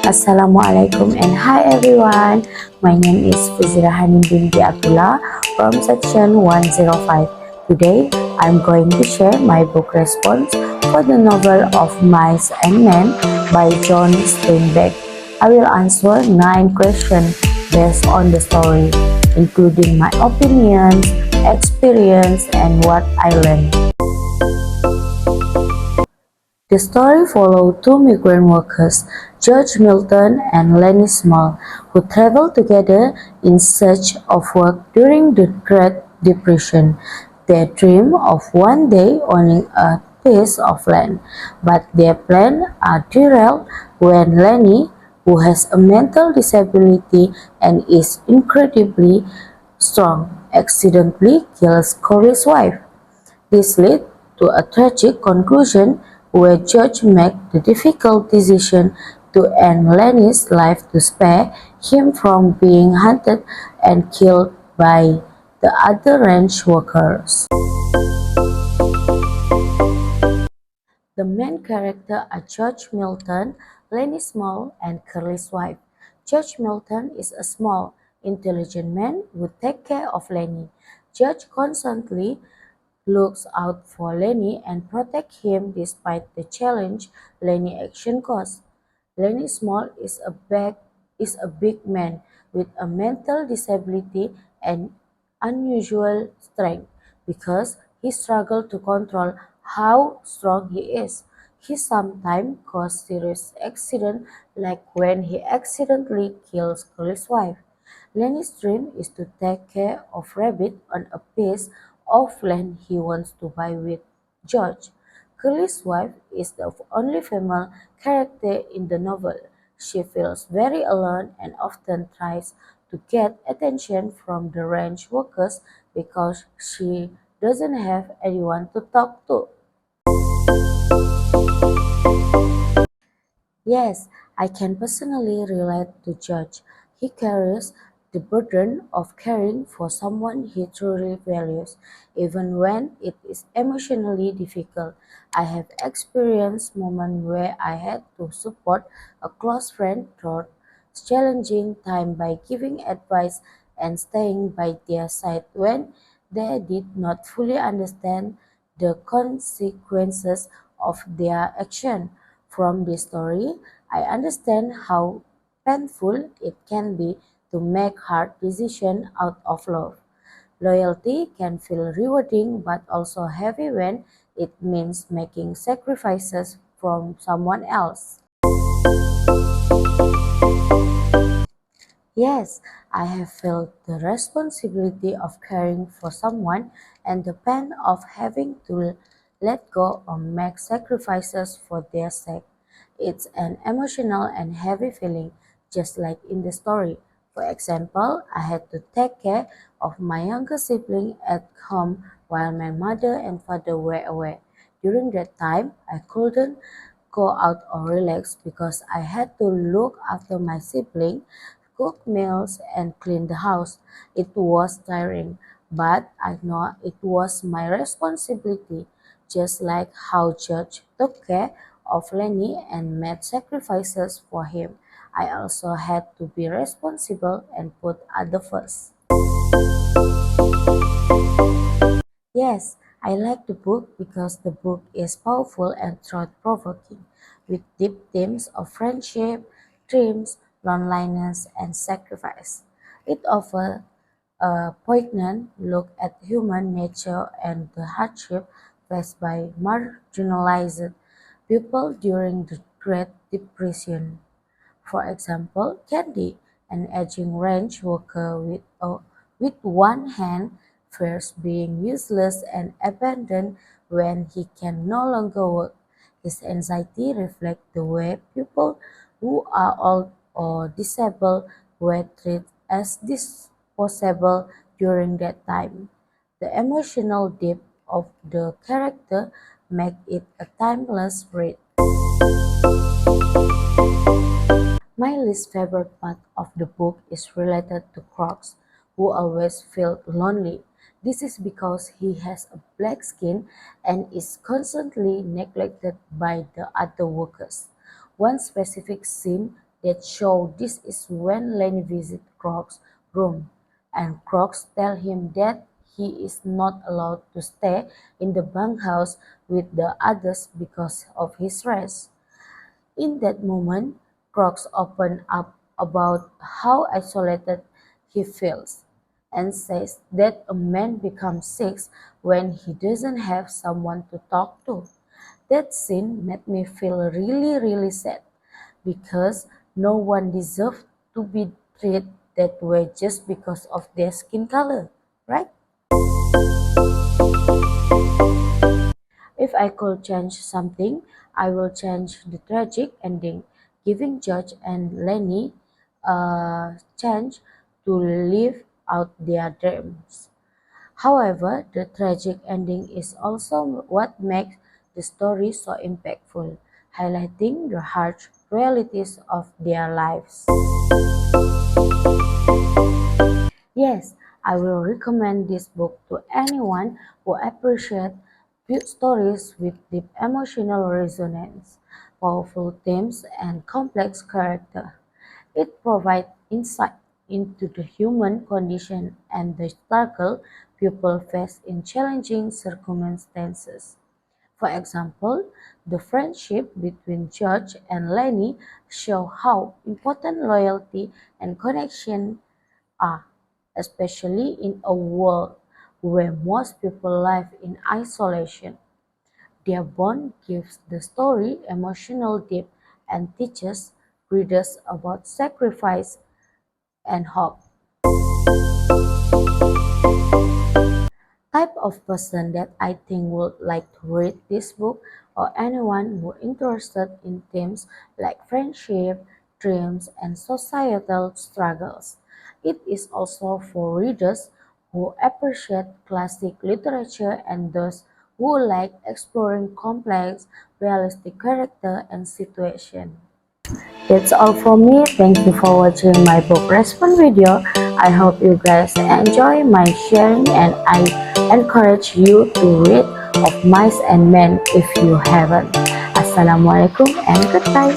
Assalamualaikum and hi everyone. My name is Fuzira Hanin binti Abdullah from section 105. Today, I'm going to share my book response for the novel of Mice and Men by John Steinbeck. I will answer 9 questions based on the story, including my opinions, experience, and what I learned. The story followed two migrant workers, George Milton and Lenny Small, who traveled together in search of work during the Great Depression. They dreamed of one day owning a piece of land, but their plans are derailed when Lenny, who has a mental disability and is incredibly strong, accidentally kills Corey's wife. This led to a tragic conclusion where George made the difficult decision to end Lenny's life to spare him from being hunted and killed by the other ranch workers. The main characters are George Milton, Lenny Small, and Curly's wife. George Milton is a small, intelligent man who takes care of Lenny. George constantly looks out for Lenny and protects him despite the challenge Lenny's action causes. Lenny Small is a big man with a mental disability and unusual strength because he struggles to control how strong he is. He sometimes causes serious accidents like when he accidentally kills Curly's wife. Lenny's dream is to take care of Rabbit on a piece of land he wants to buy with George. Curly's wife is the only female character in the novel. She feels very alone and often tries to get attention from the ranch workers because she doesn't have anyone to talk to. Yes, I can personally relate to George. He carries the burden of caring for someone he truly values, even when it is emotionally difficult. I have experienced moments where I had to support a close friend through challenging time by giving advice and staying by their side when they did not fully understand the consequences of their action. From this story, I understand how painful it can be to make hard decisions out of love. Loyalty can feel rewarding but also heavy when it means making sacrifices from someone else. Yes, I have felt the responsibility of caring for someone and the pain of having to let go or make sacrifices for their sake. It's an emotional and heavy feeling, just like in the story. For example, I had to take care of my younger sibling at home while my mother and father were away. During that time, I couldn't go out or relax because I had to look after my sibling, cook meals, and clean the house. It was tiring, but I know it was my responsibility, just like how George took care of Lenny and made sacrifices for him. I also had to be responsible and put others first. Yes, I like the book because the book is powerful and thought-provoking, with deep themes of friendship, dreams, loneliness, and sacrifice. It offers a poignant look at human nature and the hardship faced by marginalized people during the Great Depression. For example, Candy, an aging ranch worker with one hand, fears being useless and abandoned when he can no longer work. His anxiety reflects the way people who are old or disabled were treated as disposable during that time. The emotional depth of the character make it a timeless read. My least favorite part of the book is related to Crocs, who always felt lonely. This is because he has a black skin and is constantly neglected by the other workers. One specific scene that show this is when Lenny visits Croc's room, and Crocs tell him that he is not allowed to stay in the bunkhouse with the others because of his race. In that moment, Crocs opens up about how isolated he feels and says that a man becomes sick when he doesn't have someone to talk to. That scene made me feel really sad because no one deserves to be treated that way just because of their skin color, right? If I could change something, I will change the tragic ending, giving George and Lenny a chance to live out their dreams. However, the tragic ending is also what makes the story so impactful, highlighting the harsh realities of their lives. Yes, I will recommend this book to anyone who appreciates stories with deep emotional resonance, powerful themes, and complex character. It provides insight into the human condition and the struggle people face in challenging circumstances. For example, the friendship between George and Lenny show how important loyalty and connection are, especially in a world where most people live in isolation. Their bond gives the story emotional depth and teaches readers about sacrifice and hope. Type of person that I think would like to read this book, or anyone who interested in themes like friendship, dreams, and societal struggles. It is also for readers who appreciate classic literature and those who like exploring complex, realistic character and situation. That's all from me. Thank you for watching my book response video. I hope you guys enjoy my sharing, and I encourage you to read of Mice and Men if you haven't. Assalamualaikum and goodbye.